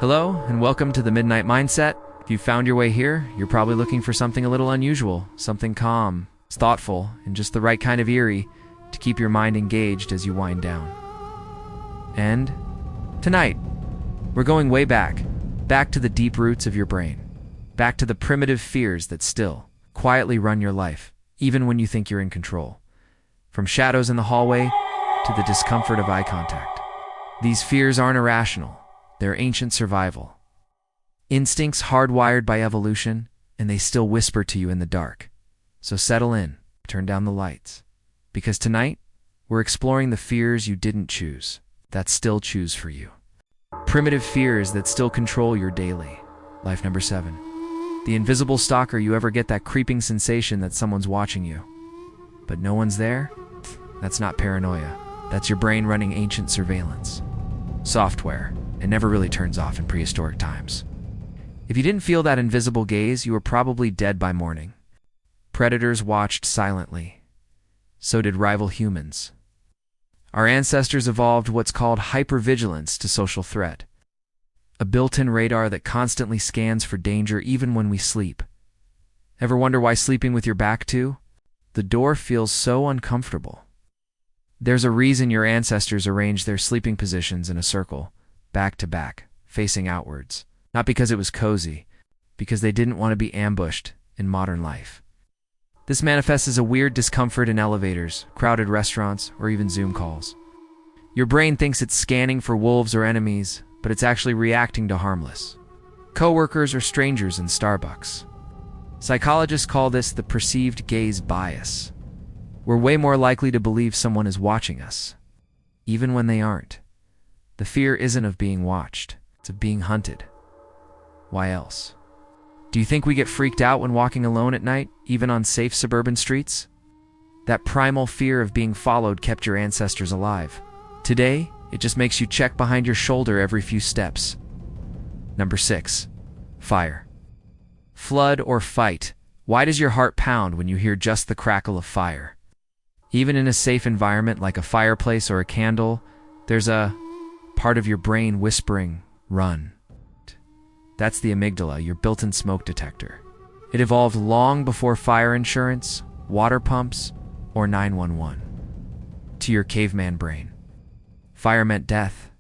Hello, and welcome to the Midnight Mindset. If you found your way here, you're probably looking for something a little unusual, something calm, thoughtful, and just the right kind of eerie to keep your mind engaged as you wind down. And tonight, we're going way back to the deep roots of your brain, back to the primitive fears that still quietly run your life, even when you think you're in control. From shadows in the hallway to the discomfort of eye contact. These fears aren't irrational. They're ancient survival. Instincts hardwired by evolution, and they still whisper to you in the dark. So settle in, turn down the lights. Because tonight, we're exploring the fears you didn't choose, that still choose for you. Primitive fears that still control your daily life. Number 7. The invisible stalker. You ever get that creeping sensation that someone's watching you, but no one's there? That's not paranoia. That's your brain running ancient surveillance software. It never really turns off in prehistoric times. If you didn't feel that invisible gaze, you were probably dead by morning. Predators watched silently. So did rival humans. Our ancestors evolved what's called hypervigilance to social threat. A built-in radar that constantly scans for danger even when we sleep. Ever wonder why sleeping with your back to the door feels so uncomfortable? There's a reason your ancestors arranged their sleeping positions in a circle, back to back, facing outwards. Not because it was cozy, because they didn't want to be ambushed in modern life. This manifests as a weird discomfort in elevators, crowded restaurants, or even Zoom calls. Your brain thinks it's scanning for wolves or enemies, but it's actually reacting to harmless coworkers or strangers in Starbucks. Psychologists call this the perceived gaze bias. We're way more likely to believe someone is watching us, even when they aren't. The fear isn't of being watched, it's of being hunted. Why else? Do you think we get freaked out when walking alone at night, even on safe suburban streets? That primal fear of being followed kept your ancestors alive. Today, it just makes you check behind your shoulder every few steps. Number 6. Fire. Flood or fight. Why does your heart pound when you hear just the crackle of fire? Even in a safe environment like a fireplace or a candle, there's a part of your brain whispering, run. That's the amygdala, your built-in smoke detector. It evolved long before fire insurance, water pumps, or 911. To your caveman brain, fire meant death.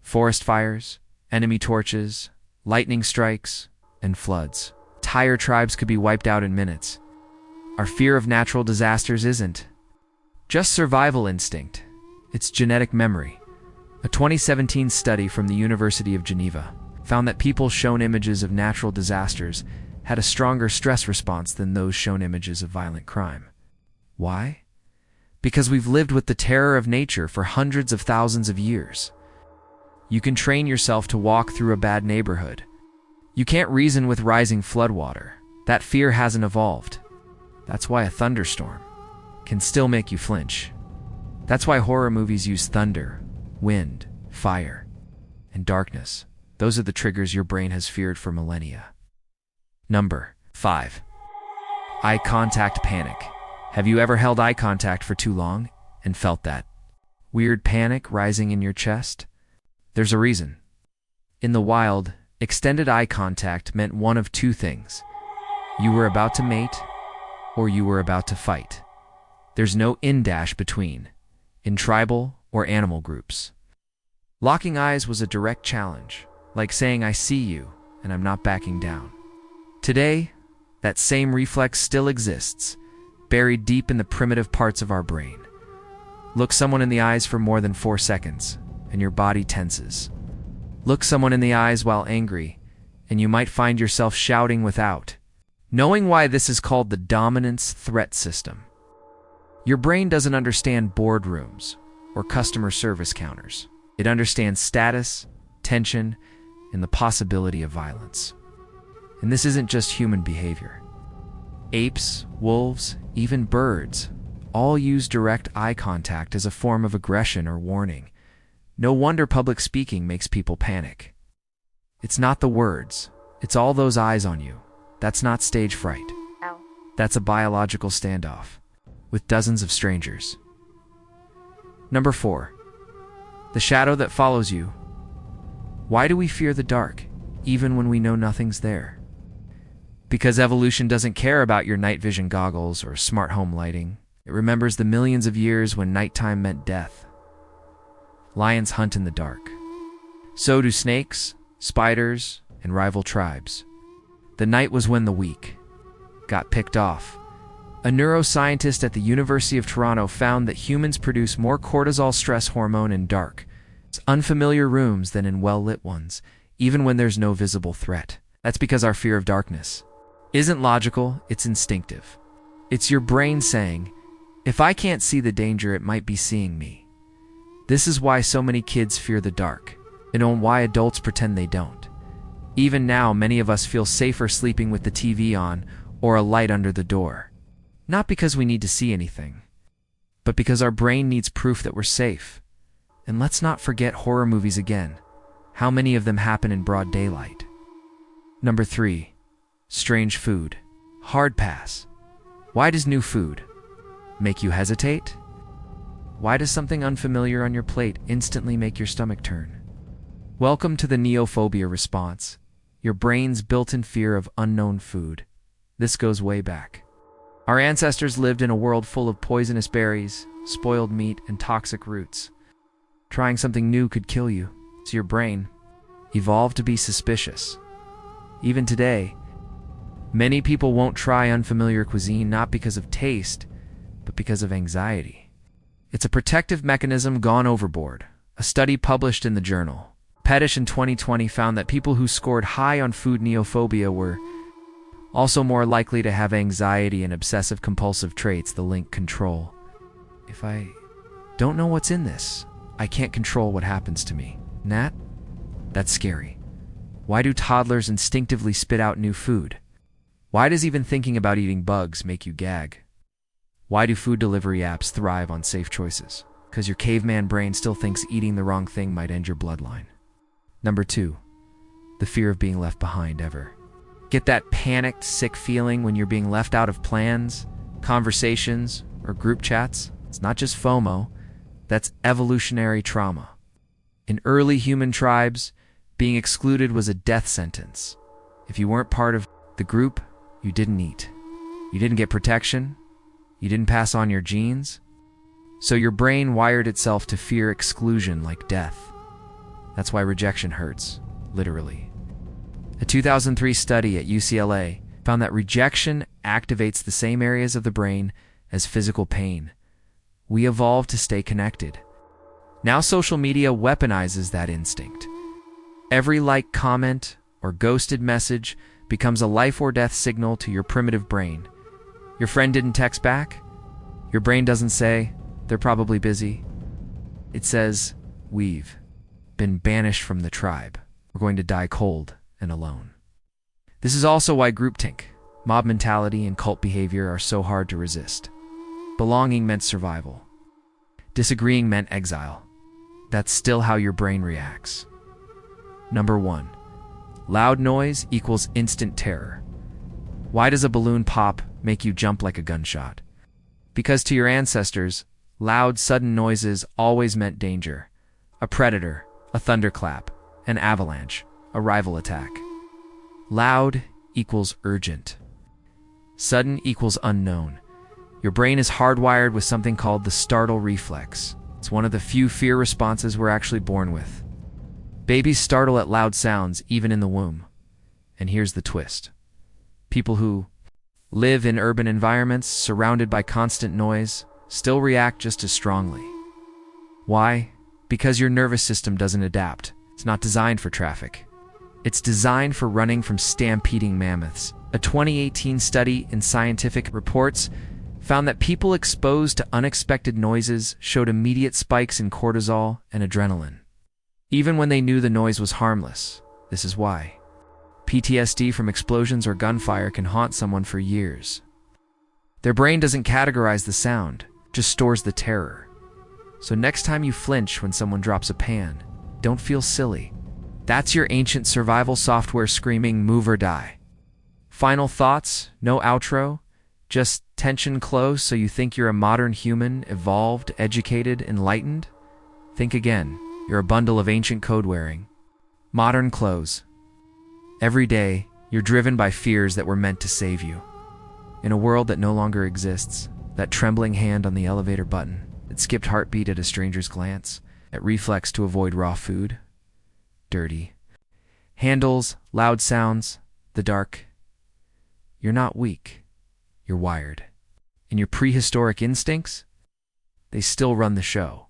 Forest fires, enemy torches, lightning strikes, and floods. Entire tribes could be wiped out in minutes. Our fear of natural disasters isn't just survival instinct, it's genetic memory. A 2017 study from the University of Geneva found that people shown images of natural disasters had a stronger stress response than those shown images of violent crime. Why? Because we've lived with the terror of nature for hundreds of thousands of years. You can train yourself to walk through a bad neighborhood. You can't reason with rising floodwater. That fear hasn't evolved. That's why a thunderstorm can still make you flinch. That's why horror movies use thunder, wind, fire, and darkness. Those are the triggers your brain has feared for millennia. Number 5. Eye contact panic. Have you ever held eye contact for too long and felt that weird panic rising in your chest? There's a reason. In the wild, extended eye contact meant one of two things. You were about to mate, or you were about to fight. There's no in-dash between, in tribal or animal groups. Locking eyes was a direct challenge, like saying I see you and I'm not backing down. Today, that same reflex still exists, buried deep in the primitive parts of our brain. Look someone in the eyes for more than 4 seconds, and your body tenses. Look someone in the eyes while angry, and you might find yourself shouting without knowing why. This is called the dominance threat system. Your brain doesn't understand boardrooms or customer service counters. It understands status, tension, and the possibility of violence. And this isn't just human behavior. Apes, wolves, even birds all use direct eye contact as a form of aggression or warning. No wonder public speaking makes people panic. It's not the words, it's all those eyes on you. That's not stage fright. Ow. That's a biological standoff with dozens of strangers. Number 4. The shadow that follows you. Why do we fear the dark, even when we know nothing's there? Because evolution doesn't care about your night vision goggles or smart home lighting. It remembers the millions of years when nighttime meant death. Lions hunt in the dark. So do snakes, spiders, and rival tribes. The night was when the weak got picked off. A neuroscientist at the University of Toronto found that humans produce more cortisol stress hormone in dark, unfamiliar rooms than in well-lit ones, even when there's no visible threat. That's because our fear of darkness isn't logical, it's instinctive. It's your brain saying, if I can't see the danger, it might be seeing me. This is why so many kids fear the dark, and why adults pretend they don't. Even now, many of us feel safer sleeping with the TV on or a light under the door. Not because we need to see anything, but because our brain needs proof that we're safe. And let's not forget horror movies again. How many of them happen in broad daylight? Number 3. Strange food. Hard pass. Why does new food make you hesitate? Why does something unfamiliar on your plate instantly make your stomach turn? Welcome to the neophobia response, your brain's built-in fear of unknown food. This goes way back. Our ancestors lived in a world full of poisonous berries, spoiled meat, and toxic roots. Trying something new could kill you, so your brain evolved to be suspicious. Even today, many people won't try unfamiliar cuisine not because of taste, but because of anxiety. It's a protective mechanism gone overboard. A study published in the journal PEDIsh in 2020 found that people who scored high on food neophobia were also more likely to have anxiety and obsessive-compulsive traits. The link control. If I don't know what's in this, I can't control what happens to me. Nat? That's scary. Why do toddlers instinctively spit out new food? Why does even thinking about eating bugs make you gag? Why do food delivery apps thrive on safe choices? Because your caveman brain still thinks eating the wrong thing might end your bloodline. Number 2. The fear of being left behind ever. Get that panicked, sick feeling when you're being left out of plans, conversations, or group chats? It's not just FOMO. That's evolutionary trauma. In early human tribes, being excluded was a death sentence. If you weren't part of the group, you didn't eat. You didn't get protection. You didn't pass on your genes. So your brain wired itself to fear exclusion like death. That's why rejection hurts, literally. A 2003 study at UCLA found that rejection activates the same areas of the brain as physical pain. We evolved to stay connected. Now social media weaponizes that instinct. Every like, comment, or ghosted message becomes a life or death signal to your primitive brain. Your friend didn't text back? Your brain doesn't say, they're probably busy. It says, we've been banished from the tribe. We're going to die cold and alone. This is also why groupthink, mob mentality, and cult behavior are so hard to resist. Belonging meant survival. Disagreeing meant exile. That's still how your brain reacts. Number 1. Loud noise equals instant terror. Why does a balloon pop make you jump like a gunshot? Because to your ancestors, loud, sudden noises always meant danger. A predator, a thunderclap, an avalanche, a rival attack. Loud equals urgent. Sudden equals unknown. Your brain is hardwired with something called the startle reflex. It's one of the few fear responses we're actually born with. Babies startle at loud sounds, even in the womb. And here's the twist. People who live in urban environments surrounded by constant noise still react just as strongly. Why? Because your nervous system doesn't adapt. It's not designed for traffic. It's designed for running from stampeding mammoths. A 2018 study in Scientific Reports found that people exposed to unexpected noises showed immediate spikes in cortisol and adrenaline, even when they knew the noise was harmless. This is why PTSD from explosions or gunfire can haunt someone for years. Their brain doesn't categorize the sound, just stores the terror. So next time you flinch when someone drops a pan, don't feel silly. That's your ancient survival software screaming, move or die. Final thoughts, no outro, just tension close so you think you're a modern human, evolved, educated, enlightened? Think again. You're a bundle of ancient code wearing. Modern clothes. Every day, you're driven by fears that were meant to save you. In a world that no longer exists, that trembling hand on the elevator button, that skipped heartbeat at a stranger's glance, that reflex to avoid raw food. Dirty. Handles, loud sounds, the dark. You're not weak. You're wired. And your prehistoric instincts? They still run the show.